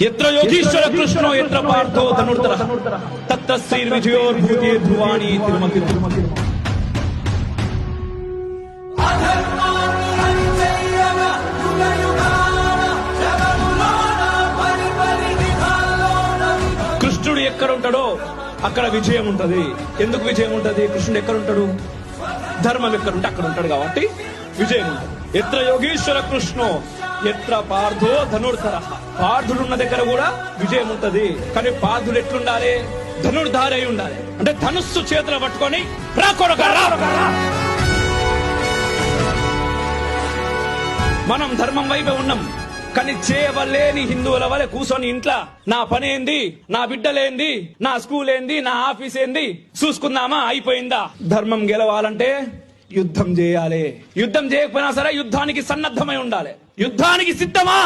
यत्र योगीश्वर कृष्णो यत्र पार्थो धनुर्धरः तत्र श्रीर्विजयोर्भूते ध्रुवाणि तिरुमति। కృష్ణుడు ఎక్కడ ఉంటాడో అక్కడ విజయం ఉంటది. ఎందుకు విజయం ఉంటది? కృష్ణుడు ఎక్కడ ఉంటాడు? ధర్మం ఎక్కడ ఉంటే అక్కడ ఉంటాడు కాబట్టి విజయం ఉంటది. ఎత్ర యోగీశ్వర కృష్ణో ఎత్ర పార్థో ధనుర్ధర. పార్థుడు ఉన్న దగ్గర కూడా విజయం ఉంటది. కానీ పార్థుడు ఎట్లుండాలి? ధనుర్ధారి అయి ఉండాలి. అంటే ధనుస్సు చేతులు పట్టుకొని మనం ధర్మం వైపే ఉన్నాం. కానీ చేయవలేని హిందువుల వల్ల కూర్చొని ఇంట్లో నా పని ఏంది, నా బిడ్డలేంది, నా స్కూల్ ఏంది, నా ఆఫీస్ ఏంది చూసుకుందామా, అయిపోయిందా? ధర్మం గెలవాలంటే యుద్ధం చేయాలి. యుద్ధం చేయకపోయినా సరే యుద్ధానికి సన్నద్ధమై ఉండాలి. యుద్ధానికి సిద్ధమా?